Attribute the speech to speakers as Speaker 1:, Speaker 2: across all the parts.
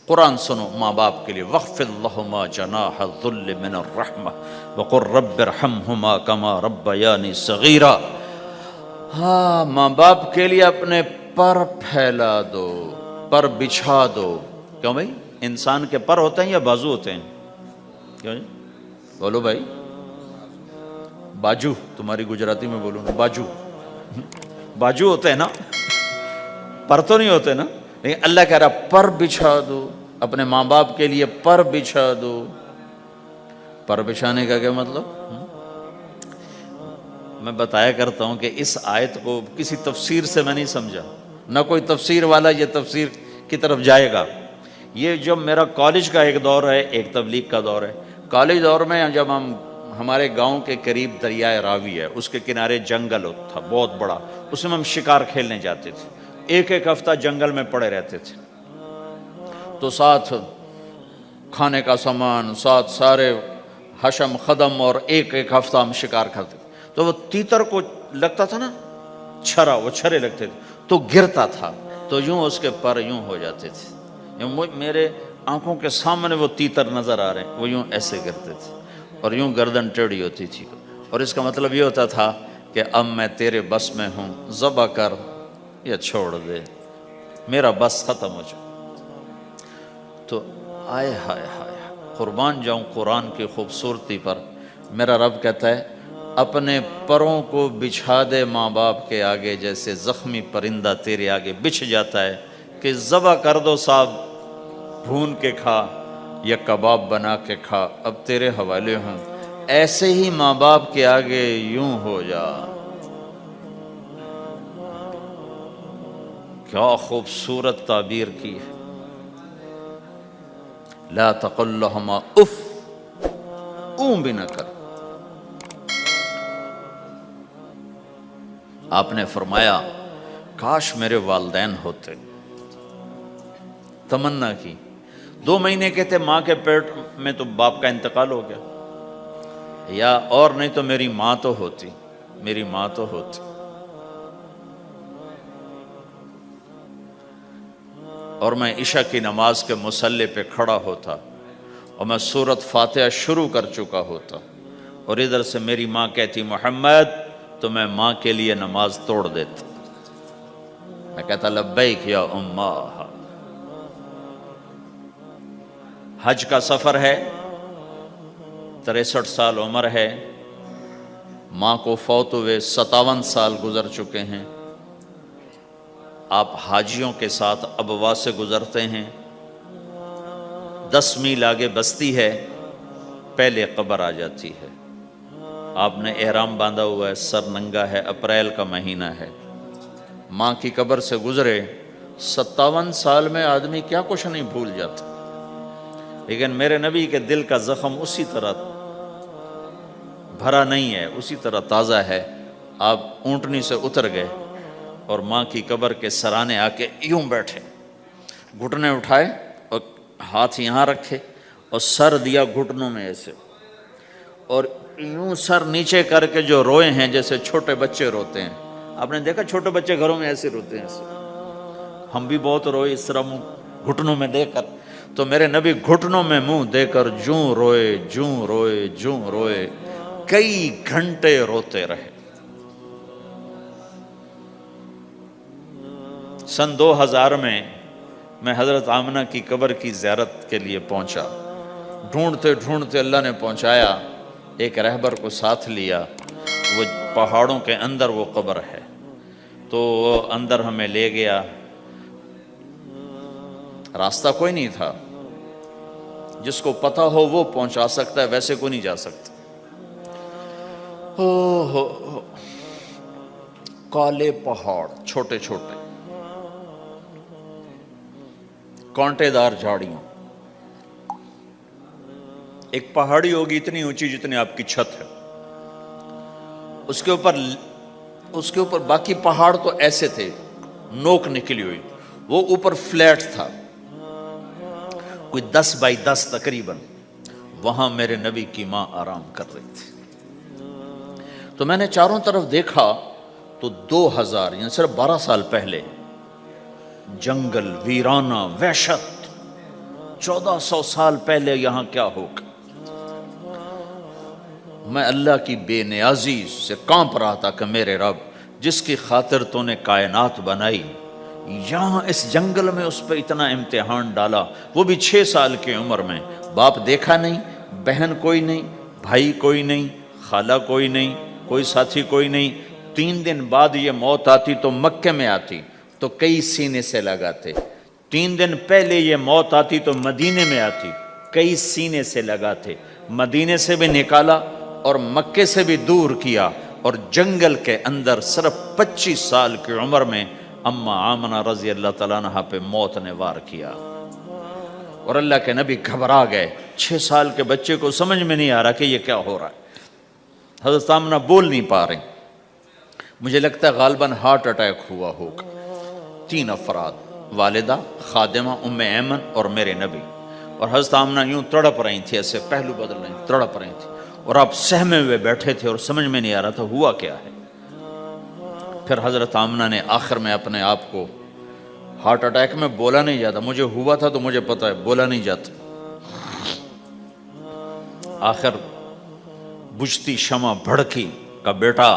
Speaker 1: قرآن سنو ماں باپ کے لیے، وَاخْفِضْ لَهُمَا جَنَاحَ الذُّلِّ مِنَ الرَّحْمَةِ وَقُلْ رَبِّ ارْحَمْهُمَا كَمَا رَبَّيَانِي صَغِيرًا۔ ہاں، ماں باپ کے لیے اپنے پر پھیلا دو، پر بچھا دو۔ کیوں بھائی؟ انسان کے پر ہوتے ہیں یا بازو ہوتے ہیں؟ کیوں جی؟ بولو بھائی۔ باجو، تمہاری گجراتی میں بولوں باجو، باجو ہوتے ہیں نا، پر تو نہیں ہوتے نا۔ لیکن اللہ کہہ رہا پر بچھا دو، اپنے ماں باپ کے لیے پر بچھا دو۔ پر بچھانے کا کیا مطلب؟ میں بتایا کرتا ہوں کہ اس آیت کو کسی تفسیر سے میں نہیں سمجھا، نہ کوئی تفسیر والا یہ تفسیر کی طرف جائے گا۔ یہ جو میرا کالج کا ایک دور ہے، ایک تبلیغ کا دور ہے۔ کالج دور میں جب ہمارے گاؤں کے قریب دریائے راوی ہے، اس کے کنارے جنگل تھا بہت بڑا، اس میں ہم شکار کھیلنے جاتے تھے۔ ایک ایک ہفتہ جنگل میں پڑے رہتے تھے، تو ساتھ کھانے کا سامان، ساتھ سارے حشم خدم، اور ایک ایک ہفتہ ہم شکار کرتے تھے۔ تو وہ تیتر کو لگتا تھا نا چھرا، وہ چھرے لگتے تھے تو گرتا تھا، تو یوں اس کے پر یوں ہو جاتے تھے۔ میرے آنکھوں کے سامنے وہ تیتر نظر آ رہے ہیں، وہ یوں ایسے گرتے تھے اور یوں گردن ٹیڑھی ہوتی تھی، اور اس کا مطلب یہ ہوتا تھا کہ اب میں تیرے بس میں ہوں، ذبح کر یا چھوڑ دے، میرا بس ختم ہو جائے۔ تو آئے ہائے ہائے، قربان جاؤں قرآن کی خوبصورتی پر۔ میرا رب کہتا ہے اپنے پروں کو بچھا دے ماں باپ کے آگے، جیسے زخمی پرندہ تیرے آگے بچھ جاتا ہے کہ ذبح کر دو صاحب، بھون کے کھا یا کباب بنا کے کھا، اب تیرے حوالے ہوں۔ ایسے ہی ماں باپ کے آگے یوں ہو جا۔ کیا خوبصورت تعبیر کی ہے۔ لا تقل لہما اف، اون بھی نہ کر۔ آپ نے فرمایا کاش میرے والدین ہوتے، تمنا کی۔ 2 مہینے کے تھے ماں کے پیٹ میں تو باپ کا انتقال ہو گیا، یا اور نہیں تو میری ماں تو ہوتی، میری ماں تو ہوتی۔ اور میں عشاء کی نماز کے مصلی پہ کھڑا ہوتا اور میں سورۃ فاتحہ شروع کر چکا ہوتا، اور ادھر سے میری ماں کہتی محمد، تو میں ماں کے لیے نماز توڑ دیتا۔ میں کہتا لبیک یا اماں۔ حج کا سفر ہے، 63 سال عمر ہے، ماں کو فوت ہوئے 57 سال گزر چکے ہیں۔ آپ حاجیوں کے ساتھ ابوا سے گزرتے ہیں، 10 میل آگے بستی ہے، پہلے قبر آ جاتی ہے۔ آپ نے احرام باندھا ہوا ہے، سر ننگا ہے، اپریل کا مہینہ ہے، ماں کی قبر سے گزرے 57 سال میں آدمی کیا کچھ نہیں بھول جاتا، لیکن میرے نبی کے دل کا زخم اسی طرح بھرا نہیں ہے، اسی طرح تازہ ہے۔ آپ اونٹنی سے اتر گئے اور ماں کی قبر کے سرانے آ کے یوں بیٹھے، گھٹنے اٹھائے اور ہاتھ یہاں رکھے اور سر دیا گھٹنوں میں ایسے، اور یوں سر نیچے کر کے جو روئے ہیں جیسے چھوٹے بچے روتے ہیں۔ آپ نے دیکھا چھوٹے بچے گھروں میں ایسے روتے ہیں، ایسے ہم بھی بہت روئے اس طرح منہ گھٹنوں میں دے کر، تو میرے نبی گھٹنوں میں منہ دے کر جوں روئے جوں روئے جوں روئے، کئی گھنٹے روتے رہے۔ سن 2000 میں حضرت آمنہ کی قبر کی زیارت کے لیے پہنچا، ڈھونڈتے ڈھونڈتے اللہ نے پہنچایا، ایک رہبر کو ساتھ لیا، وہ پہاڑوں کے اندر وہ قبر ہے، تو وہ اندر ہمیں لے گیا۔ راستہ کوئی نہیں تھا، جس کو پتہ ہو وہ پہنچا سکتا ہے، ویسے کوئی نہیں جا سکتا۔ کالے پہاڑ، چھوٹے چھوٹے، کانٹے دار جھاڑیوں، ایک پہاڑی ہوگی اتنی اونچی جتنی آپ کی چھت ہے، اس کے اوپر باقی پہاڑ تو ایسے تھے، نوک نکلی ہوئی، وہ اوپر فلیٹ تھا، کوئی 10 بائی 10 تقریباً۔ وہاں میرے نبی کی ماں آرام کر رہی تھی، تو میں نے چاروں طرف دیکھا تو 2000 یعنی صرف 12 سال پہلے جنگل، ویرانہ، وحشت، 1400 سال پہلے یہاں کیا ہوگا؟ میں اللہ کی بے نیازی سے کانپ رہا تھا کہ میرے رب، جس کی خاطر تو نے کائنات بنائی، یہاں اس جنگل میں اس پہ اتنا امتحان ڈالا، وہ بھی 6 سال کی عمر میں۔ باپ دیکھا نہیں، بہن کوئی نہیں، بھائی کوئی نہیں، خالہ کوئی نہیں، کوئی ساتھی کوئی نہیں۔ 3 دن بعد یہ موت آتی تو مکے میں آتی تو کئی سینے سے لگاتے، 3 دن پہلے یہ موت آتی تو مدینے میں آتی، کئی سینے سے لگاتے۔ مدینے سے بھی نکالا اور مکے سے بھی دور کیا، اور جنگل کے اندر صرف 25 سال کی عمر میں اما آمنہ رضی اللہ تعالیٰ عنہ پہ موت نے وار کیا، اور اللہ کے نبی گھبرا گئے۔ 6 سال کے بچے کو سمجھ میں نہیں آ رہا کہ یہ کیا ہو رہا ہے۔ حضرت آمنہ بول نہیں پا رہے، مجھے لگتا ہے غالباً ہارٹ اٹیک ہوا ہوگا۔ 3 افراد، والدہ، خادمہ ام ایمن اور میرے نبی، اور حضرت آمنہ یوں تڑپ رہی تھی، ایسے پہلو بدل رہی تھی، تڑپ رہی تھی، اور آپ سہمے ہوئے بیٹھے تھے اور سمجھ میں نہیں آ رہا تھا ہوا کیا ہے۔ پھر حضرت آمنہ نے آخر میں اپنے آپ کو، ہارٹ اٹیک میں بولا نہیں جاتا، مجھے ہوا تھا تو مجھے پتا ہے بولا نہیں جاتا، آخر بجھتی شمع بھڑکی کا بیٹا،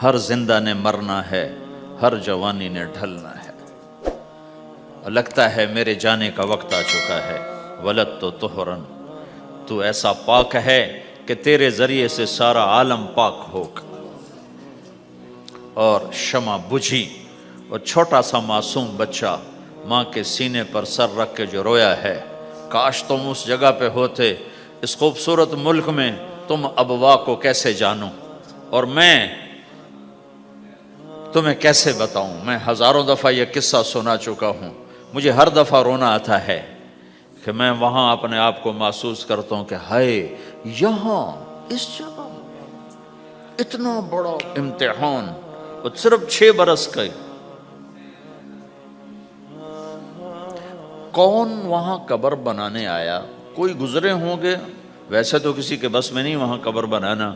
Speaker 1: ہر زندہ نے مرنا ہے، ہر جوانی نے ڈھلنا ہے، اور لگتا ہے میرے جانے کا وقت آ چکا ہے۔ ولد تو طہرن، تو ایسا پاک ہے کہ تیرے ذریعے سے سارا عالم پاک ہوگا۔ اور شمع بجھی، اور چھوٹا سا معصوم بچہ ماں کے سینے پر سر رکھ کے جو رویا ہے، کاش تم اس جگہ پہ ہوتے، اس خوبصورت ملک میں تم ابوا کو کیسے جانو، اور میں تمہیں کیسے بتاؤں۔ میں ہزاروں دفعہ یہ قصہ سنا چکا ہوں، مجھے ہر دفعہ رونا آتا ہے کہ میں وہاں اپنے آپ کو محسوس کرتا ہوں کہ ہائے، یہاں اس جگہ اتنا بڑا امتحان، وہ صرف 6 برس کا، کون وہاں قبر بنانے آیا؟ کوئی گزرے ہوں گے، ویسے تو کسی کے بس میں نہیں وہاں قبر بنانا۔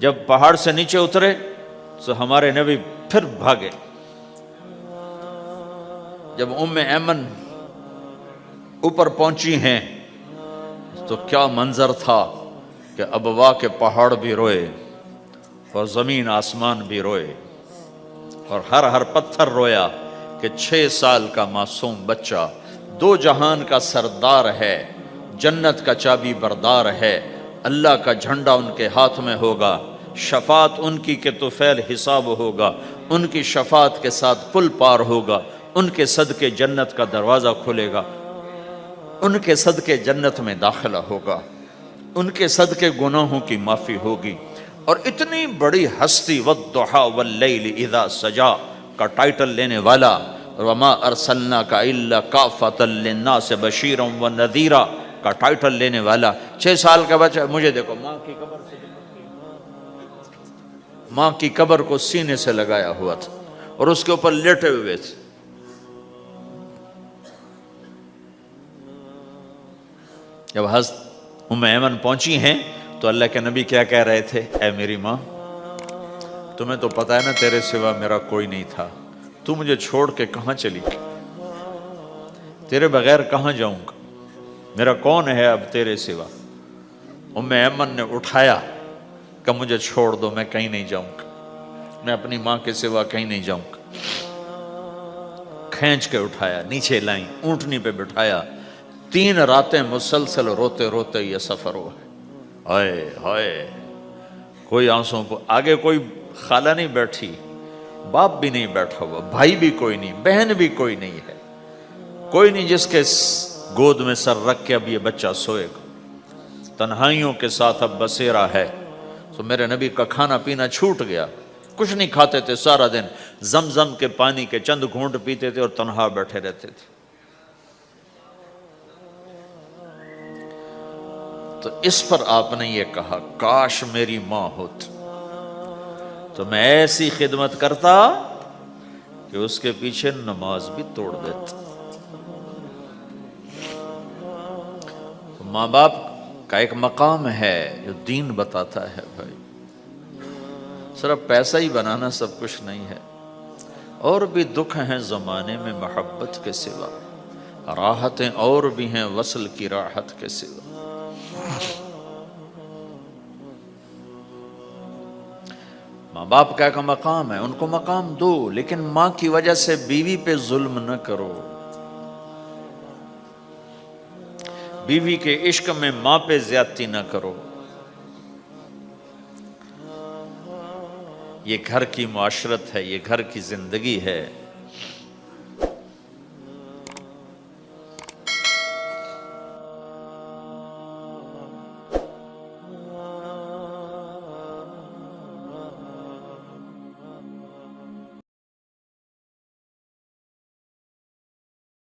Speaker 1: جب پہاڑ سے نیچے اترے تو ہمارے نبی پھر بھاگے۔ جب ام ایمن اوپر پہنچی ہیں تو کیا منظر تھا کہ ابوا کے پہاڑ بھی روئے اور زمین آسمان بھی روئے، اور ہر پتھر رویا کہ 6 سال کا معصوم بچہ 2 جہان کا سردار ہے، جنت کا چابی بردار ہے، اللہ کا جھنڈا ان کے ہاتھ میں ہوگا، شفاعت ان کی کہ طفیل حساب ہوگا، ان کی شفاعت کے ساتھ پل پار ہوگا، ان کے صدقے جنت کا دروازہ کھلے گا، ان کے صدقے جنت میں داخلہ ہوگا، ان کے صدقے گناہوں کی معافی ہوگی۔ اور اتنی بڑی ہستی والضحیٰ واللیل اذا سجا کا ٹائٹل لینے والا، وما ارسلناک الا کافۃ للناس بشیرا ونذیرا کا ٹائٹل لینے والا، 6 سال کا بچہ، مجھے دیکھو ماں کی قبر کو سینے سے لگایا ہوا تھا اور اس کے اوپر لیٹے ہوئے تھے۔ جب حضرت ام ایمن پہنچی ہیں تو اللہ کے نبی کیا کہہ رہے تھے؟ اے میری ماں، تمہیں تو پتا ہے نا تیرے سوا میرا کوئی نہیں تھا، تو مجھے چھوڑ کے کہاں چلی گئی؟ تیرے بغیر کہاں جاؤں گا؟ میرا کون ہے اب تیرے سوا؟ ام ایمن نے اٹھایا کہ مجھے چھوڑ دو، میں کہیں نہیں جاؤں گا، میں اپنی ماں کے سوا کہیں نہیں جاؤں گا۔ کھینچ کے اٹھایا، نیچے لائیں، اونٹنی پہ بٹھایا، 3 راتیں مسلسل روتے روتے یہ سفر ہوا۔ ہائے ہائے، کوئی آنسوں کو آگے، کوئی خالہ نہیں بیٹھی، باپ بھی نہیں بیٹھا ہوا، بھائی بھی کوئی نہیں، بہن بھی کوئی نہیں ہے، کوئی نہیں جس کے گود میں سر رکھ کے اب یہ بچہ سوئے گا۔ تنہائیوں کے ساتھ اب بسیرا ہے۔ تو میرے نبی کا کھانا پینا چھوٹ گیا، کچھ نہیں کھاتے تھے سارا دن، زمزم کے پانی کے چند گھونٹ پیتے تھے اور تنہا بیٹھے رہتے تھے۔ تو اس پر آپ نے یہ کہا، کاش میری ماں ہوتی تو میں ایسی خدمت کرتا کہ اس کے پیچھے نماز بھی توڑ دیتا۔ تو ماں باپ کا ایک مقام ہے جو دین بتاتا ہے بھائی، صرف پیسہ ہی بنانا سب کچھ نہیں ہے، اور بھی دکھ ہیں زمانے میں محبت کے سوا۔ راحتیں اور بھی ہیں وصل کی راحت کے سوا۔ ماں باپ کا ایک مقام ہے، ان کو مقام دو، لیکن ماں کی وجہ سے بیوی پہ ظلم نہ کرو۔ بیوی کے عشق میں ماں پہ زیادتی نہ کرو۔ یہ گھر کی معاشرت ہے، یہ گھر کی زندگی ہے۔